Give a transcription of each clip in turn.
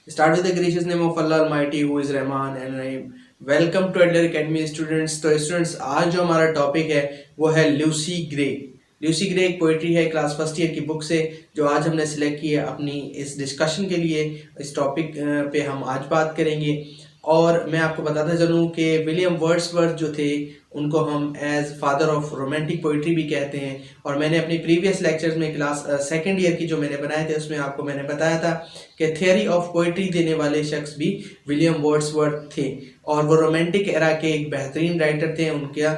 Start with the gracious name of Allah Almighty who is Rahman and Rahim. Welcome to Adler academy students. तो students आज जो हमारा topic है वो है ल्यूसी ग्रे। ल्यूसी ग्रे एक पोइट्री है क्लास फर्स्ट ईयर की बुक से जो आज हमने सिलेक्ट की है अपनी इस डिस्कशन के लिए। इस टॉपिक पे हम आज बात करेंगे और मैं आपको बताता चलूँ कि विलियम वर्ड्सवर्थ जो थे उनको हम as father of romantic poetry भी कहते हैं। और मैंने अपनी प्रीवियस लेक्चर्स में क्लास सेकेंड ईयर की जो मैंने बनाए थे उसमें आपको मैंने बताया था कि थियोरी ऑफ पोइट्री देने वाले शख्स भी विलियम वर्ड्सवर्थ थे और वो रोमांटिक एरा के एक बेहतरीन राइटर थे। उनका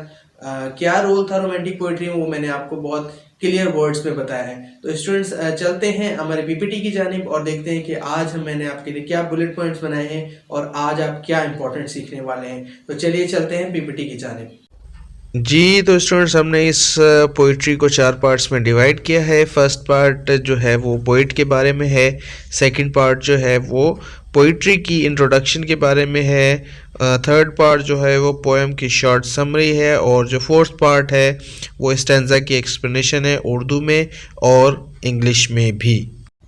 क्या रोल था रोमांटिक पोइट्री में वो मैंने आपको बहुत क्लियर वर्ड्स में बताया है। तो स्टूडेंट्स चलते हैं हमारे पीपीटी की जानिब और देखते हैं कि आज मैंने आपके लिए क्या बुलेट पॉइंट्स बनाए हैं और आज आप क्या इंपॉर्टेंट सीखने वाले हैं। तो चलिए चलते हैं पीपीटी की जानिब। जी तो स्टूडेंट्स हमने इस पोइट्री को 4 पार्ट्स में डिवाइड किया है। फर्स्ट पार्ट जो है वो पोइट के बारे में है, सेकंड पार्ट जो है वो पोइट्री की इंट्रोडक्शन के बारे में है, थर्ड पार्ट जो है वो पोएम की शॉर्ट समरी है और जो फोर्थ पार्ट है वो स्टैंजा की एक्सप्लेनेशन है उर्दू में और इंग्लिश में भी।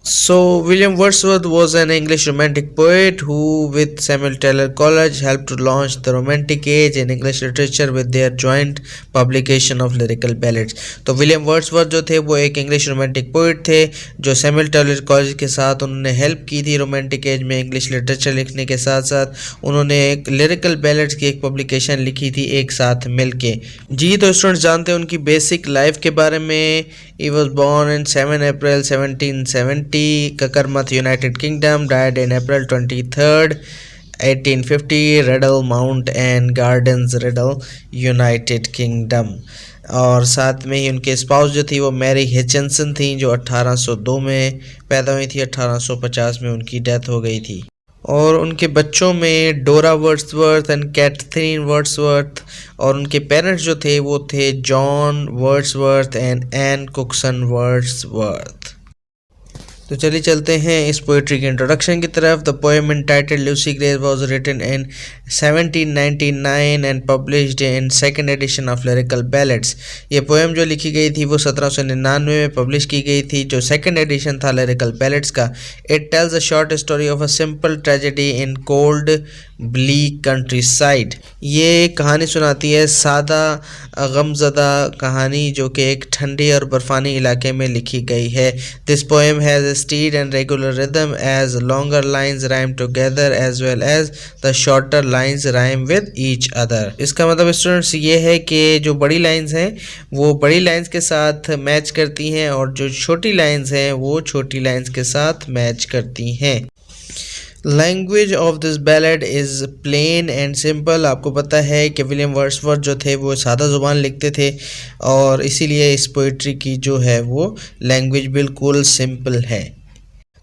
So, William Wordsworth was an English romantic poet who, with Samuel Taylor Coleridge, helped to launch the Romantic Age in English literature with their joint publication of lyrical ballads. तो William Wordsworth जो थे वो एक English romantic poet थे जो Samuel Taylor college के साथ उन्होंने हेल्प की थी रोमांटिक एज में इंग्लिश लिटरेचर लिखने के साथ साथ उन्होंने एक लिरिकल बैलेड्स की एक पब्लिकेशन लिखी थी एक साथ मिलके। जी तो स्टूडेंट्स जानते हैं उनकी बेसिक लाइफ के बारे में। He was born in 7 April 1770, Kakarmath, United Kingdom, died in April 23rd, 1850, Riddle, Mount and Gardens, Riddle, United Kingdom। और साथ में ही उनके स्पाउस जो थी वो मैरी हिचिनसन थी जो 1802 में पैदा हुई थी, 1850 में उनकी डेथ हो गई थी। और उनके बच्चों में डोरा वर्ड्सवर्थ एंड कैथरीन वर्ड्सवर्थ और उनके पेरेंट्स जो थे वो थे John Wordsworth and Ann Cookson Wordsworth. तो चलिए चलते हैं इस पोइट्री के इंट्रोडक्शन की तरफ। The poem entitled Lucy Gray was written in 1799 and published in second edition of lyrical ballads. ये पोएम जो लिखी गई थी वो 1799 में पब्लिश की गई थी जो सेकंड एडिशन था लिरिकल बैलेड्स का। It tells a short story of a simple tragedy in cold bleak country side. ये कहानी सुनाती है सादा गमज़दा कहानी जो कि एक ठंडी और बर्फानी इलाके में लिखी गई है। This poem has a steady and regular rhythm as longer lines rhyme together as well as the shorter lines rhyme with each other। इसका मतलब स्टूडेंट्स ये है कि जो बड़ी लाइंस हैं वो बड़ी लाइंस के साथ मैच करती हैं और जो छोटी लाइंस हैं वो छोटी लाइंस के साथ मैच करती हैं। Language of this ballad is plain and simple. आपको पता है कि विलियम वर्ड्सवर्थ जो थे वो सादा ज़ुबान लिखते थे और इसीलिए इस पोइट्री की जो है वो लैंग्वेज बिल्कुल सिंपल है।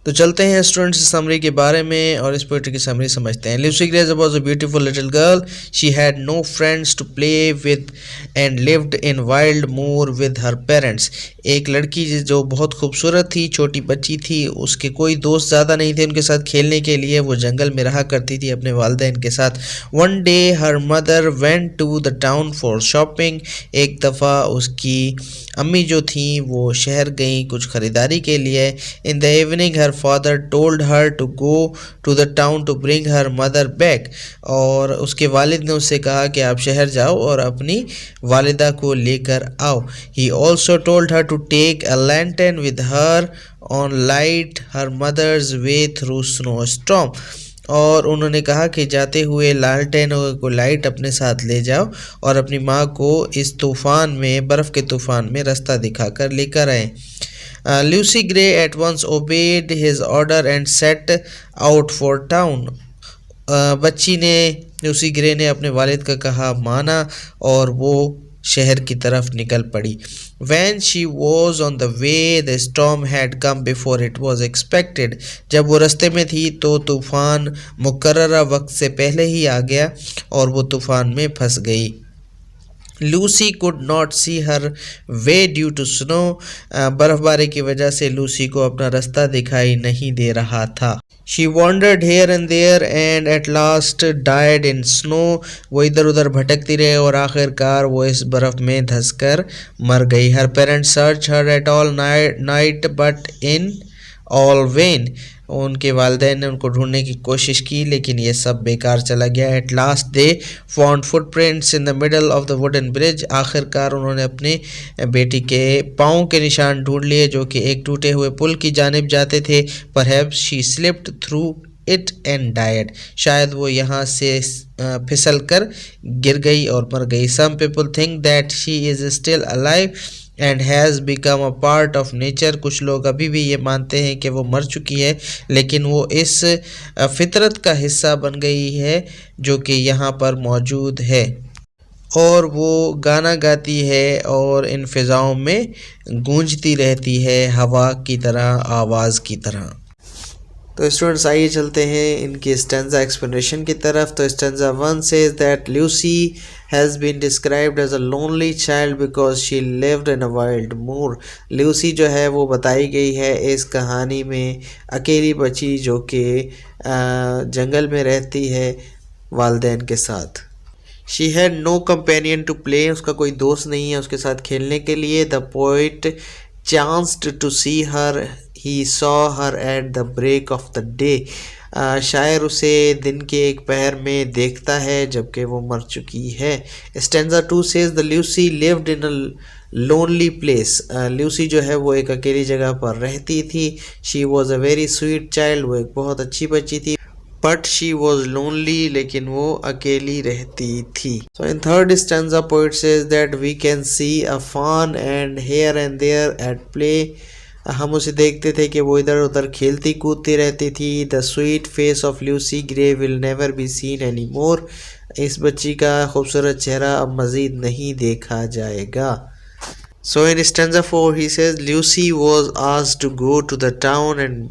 तो चलते हैं स्टूडेंट्स समरी के बारे में और इस पोइट्री की समरी समझते हैं। Lucy Gray was a beautiful little girl, she had no friends to play with and lived in wild moor with her parents. एक लड़की जो बहुत खूबसूरत थी, छोटी बच्ची थी, उसके कोई दोस्त ज़्यादा नहीं थे उनके साथ खेलने के लिए, वो जंगल में रहा करती थी अपने वालिदैन के साथ। One day her mother went to the town for shopping. एक दफ़ा उसकी अम्मी जो थी वो शहर गई कुछ ख़रीदारी के लिए। In the evening her father told her to go to the town to bring her mother back। और उसके वालिद ने उससे कहा कि आप शहर जाओ और अपनी वालिदा को लेकर आओ। He also told her to take a lantern with her on light her mother's way through snowstorm। और उन्होंने कहा कि जाते हुए लालटेन को लाइट अपने साथ ले जाओ और अपनी माँ को इस तूफ़ान में बर्फ़ के तूफ़ान में रास्ता दिखाकर लेकर आए। Lucy Gray at once obeyed his order and set out for town। बच्ची ने लूसी ग्रे ने अपने वालिद का कहा माना और वो शहर की तरफ निकल पड़ी। When she was on the way, the storm had come before it was expected। जब वो रास्ते में थी तो तूफ़ान मुकर्ररा वक्त से पहले ही आ गया और वो तूफ़ान में फंस गई। Lucy could not see her way due to snow. बर्फ़बारी की वजह से लूसी को अपना रास्ता दिखाई नहीं दे रहा था। She wandered here and there and at last died in snow. वो इधर उधर भटकती रहे और आखिरकार वो इस बर्फ़ में धंसकर मर गई। Her parents search her at all night but in all vain. उनके वालिदैन ने उनको ढूंढने की कोशिश की लेकिन ये सब बेकार चला गया। At last they found footprints in the middle of the wooden bridge. आखिरकार उन्होंने अपने बेटी के पाँव के निशान ढूंढ लिए जो कि एक टूटे हुए पुल की जानिब जाते थे। Perhaps she slipped through it and died. शायद वो यहाँ से फिसल कर गिर गई और मर गई। Some people think that she is still alive and has become a part of nature. कुछ लोग अभी भी ये मानते हैं कि वो मर चुकी है लेकिन वो इस फितरत का हिस्सा बन गई है जो कि यहाँ पर मौजूद है, और वो गाना गाती है और इन फिज़ाओं में गूंजती रहती है हवा की तरह, आवाज़ की तरह। तो स्टूडेंट्स आइए चलते हैं इनकी स्टेंजा एक्सप्लेनेशन की तरफ। तो stanza 1 says that Lucy has been described as a lonely child because she lived in a wild moor. ल्यूसी जो है वो बताई गई है इस कहानी में अकेली बच्ची जो कि जंगल में रहती है वालदैन के साथ। She had no companion to play. उसका कोई दोस्त नहीं है उसके साथ खेलने के लिए। The poet chanced to see her, he saw her at the break of the day. शायर उसे दिन के एक पहर में देखता है जबकि वो मर चुकी है। Stanza 2 says the Lucy lived in a lonely place. Lucy जो है वो एक अकेली जगह पर रहती थी। She was a very sweet child. वो एक बहुत अच्छी बच्ची थी। बट शी वॉज लोनली, लेकिन वो अकेली रहती थी। So in third stanza poet says that we can see a fawn and here and there at play. हम उसे देखते थे कि वो इधर उधर खेलती कूदती रहती थी। The sweet face of Lucy grey will never be seen any more. इस बच्ची का खूबसूरत चेहरा अब मज़ीद नहीं देखा जाएगा। So in stanza 4 he says Lucy was asked to go to the town and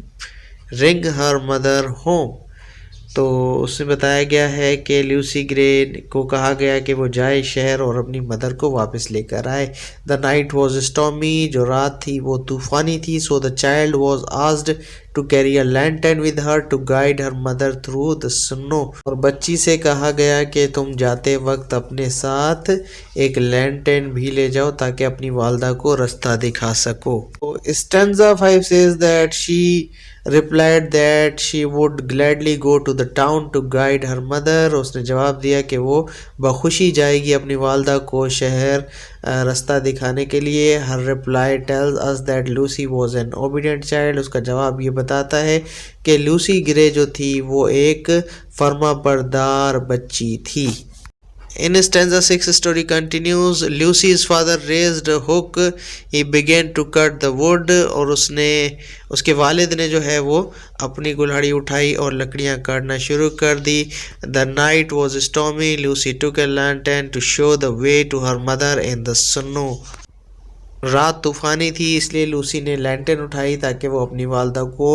ring her mother home. तो उसमें बताया गया है कि ल्यूसी ग्रे को कहा गया कि वो जाए शहर और अपनी मदर को वापस लेकर आए। The night was stormy. जो रात थी वो तूफ़ानी थी। So the child was asked to carry a lantern with her to guide her mother through the snow. और बच्ची से कहा गया कि तुम जाते वक्त अपने साथ एक लैंटर्न भी ले जाओ ताकि अपनी वालदा को रास्ता दिखा सको। तो stanza 5 says that she replied that she would gladly go to the town to guide her mother। उसने जवाब दिया कि वो बखुशी जाएगी अपनी वालदा को शहर रास्ता दिखाने के लिए। Her reply tells us that Lucy was an obedient child। उसका जवाब ये बताता है कि लूसी ग्रे जो थी वो एक फर्माबरदार बच्ची थी। In stanza 6 story continues। Lucy's father raised a hook, he began to cut the wood। और उसके वालिद ने जो है वो अपनी कुल्हाड़ी उठाई और लकड़ियां काटना शुरू कर दी। The night was stormy। Lucy took a lantern to show the way to her mother in the snow। रात तूफ़ानी थी इसलिए लूसी ने लैंटर्न उठाई ताकि वो अपनी वालदा को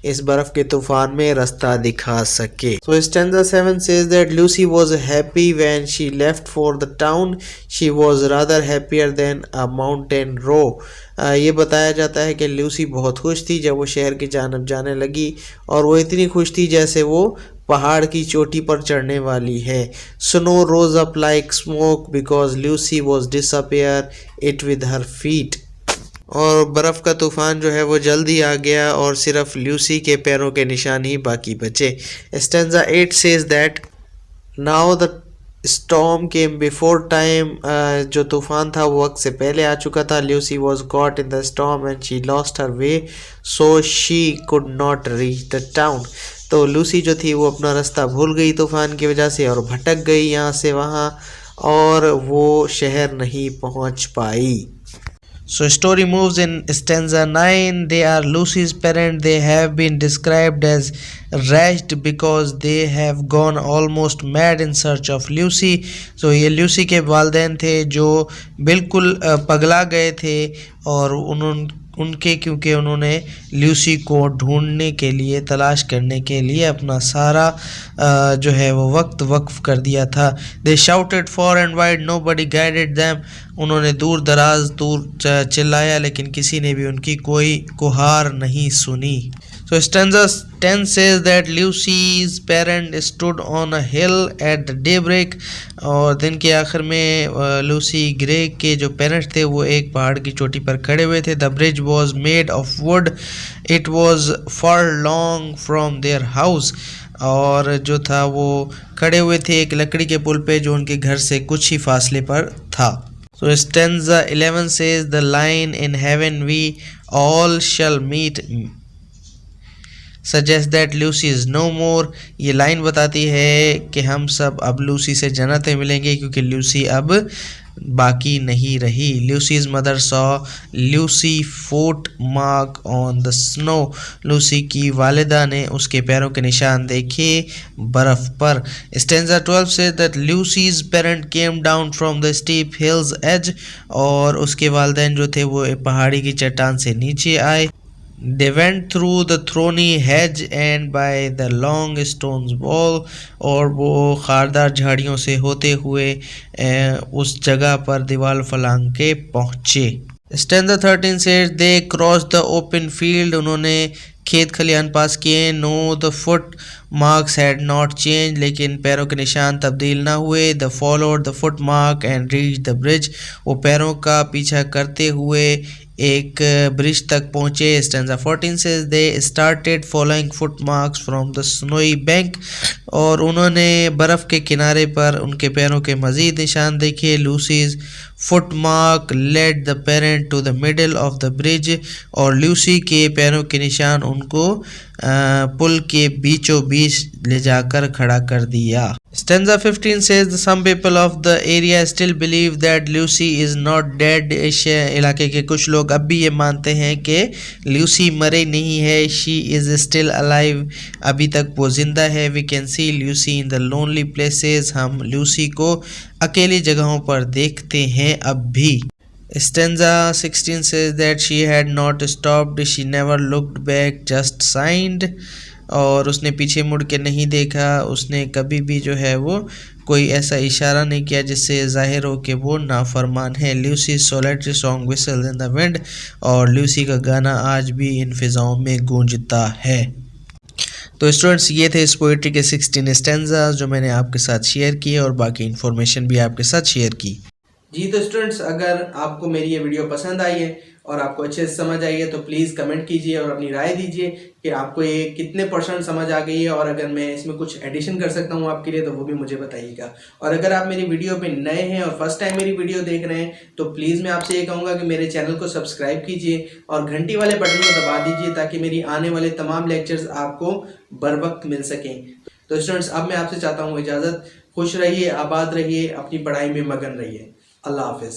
इस बर्फ़ के तूफ़ान में रास्ता दिखा सके। So stanza 7 says that Lucy was happy when she left for the town. She was rather happier than a mountain roe. ये बताया जाता है कि लूसी बहुत खुश थी जब वो शहर की जानब जाने लगी, और वो इतनी खुश थी जैसे वो पहाड़ की चोटी पर चढ़ने वाली है। Snow rose up like smoke because Lucy was disappear it with her feet. और बर्फ़ का तूफ़ान जो है वो जल्दी आ गया और सिर्फ लूसी के पैरों के निशान ही बाकी बचे। Stanza 8 says that now the storm came before time. जो तूफ़ान था वो वक्त से पहले आ चुका था। Lucy was caught in the storm and she lost her way so she could not reach the town. तो लूसी जो थी वो अपना रास्ता भूल गई तूफ़ान की वजह से और भटक गई यहाँ से वहाँ, और वो शहर नहीं पहुँच पाई। So story moves in stanza 9. They are Lucy's parents. They have been described as wretched because they have gone almost mad in search of Lucy. So ये लूसी के वालिदैन थे जो बिल्कुल पगला गए थे और क्योंकि उन्होंने लूसी को ढूंढने के लिए, तलाश करने के लिए अपना सारा जो है वो वक्त वक्फ कर दिया था। They shouted far and wide nobody guided them. उन्होंने दूर चिल्लाया लेकिन किसी ने भी उनकी कोई गुहार नहीं सुनी। So stanza 10 says that Lucy's parents stood on a hill at the daybreak. और दिन के आखिर में लूसी ग्रे के जो पेरेंट्स थे वो एक पहाड़ की चोटी पर खड़े हुए थे. The bridge was made of wood. It was far long from their house. और जो था वो खड़े हुए थे एक लकड़ी के पुल पे जो उनके घर से कुछ ही फासले पर था. So stanza 11 says the line in heaven we all shall meet suggest that Lucy is no more. ये लाइन बताती है कि हम सब अब लूसी से जन्नत में मिलेंगे क्योंकि लूसी अब बाकी नहीं रही. Lucy's mother saw Lucy foot mark on the snow. Lucy की वालिदा ने उसके पैरों के निशान देखे बर्फ पर. Stanza 12 says that Lucy's parent came down from the steep hill's edge. और उसके वालिदैन जो थे वो पहाड़ी की चट्टान से नीचे आए. They went through the thorny hedge and by the long stones wall. और वो खारदार झाड़ियों से होते हुए उस जगह पर दीवार फलांग के पहुँचे. Stanza 13 says they crossed the open field. उन्होंने खेत खलियान पास किए. No, the foot marks had not changed. लेकिन पैरों के निशान तब्दील ना हुए. They followed the foot mark and reached the bridge. वो पैरों का पीछा करते हुए एक ब्रिज तक पहुँचे. Stanza 14 says they started following footmarks from the snowy bank. और उन्होंने बर्फ़ के किनारे पर उनके पैरों के मज़ीद निशान देखे. Lucy's footmark led the parent to the middle of the bridge. और लूसी के पैरों के निशान उनको पुल के बीचों बीच ले जाकर खड़ा कर दिया. Stanza 15 says some people of the area still believe that Lucy is not dead. इस इलाके के कुछ लोग अब भी ये मानते हैं कि लूसी मरे नहीं है. She is still alive. अभी तक वो जिंदा है. We can see Lucy in the lonely places. हम लूसी को अकेली जगहों पर देखते हैं अब भी. Stanza 16 says that she had not stopped. She never looked back, just signed. और उसने पीछे मुड़ के नहीं देखा. उसने कभी भी जो है वो कोई ऐसा इशारा नहीं किया जिससे ज़ाहिर हो कि वो नाफरमान है. Lucy solitary song whistle in the wind. और लूसी का गाना आज भी इन फिज़ाओं में गूंजता है. तो स्टूडेंट्स ये थे इस पोइट्री के 16 स्टैंजास जो मैंने आपके साथ शेयर किए और बाकी इन्फॉर्मेशन भी आपके साथ शेयर की. जी तो स्टूडेंट्स, अगर आपको मेरी ये वीडियो पसंद आई है और आपको अच्छे से समझ आई है तो प्लीज़ कमेंट कीजिए और अपनी राय दीजिए कि आपको ये कितने % समझ आ गई है. और अगर मैं इसमें कुछ एडिशन कर सकता हूँ आपके लिए तो वो भी मुझे बताइएगा. और अगर आप मेरी वीडियो पे नए हैं और फर्स्ट टाइम मेरी वीडियो देख रहे हैं तो प्लीज़ मैं आपसे ये कहूँगा कि मेरे चैनल को सब्सक्राइब कीजिए और घंटी वाले बटन को दबा दीजिए ताकि मेरी आने वाले तमाम लेक्चर्स आपको बर वक्त मिल सकें. तो स्टूडेंट्स, अब मैं आपसे चाहता हूँ इजाज़त. खुश रहिए, आबाद रहिए, अपनी पढ़ाई में मगन रहिए. अल्लाह हाफिज़.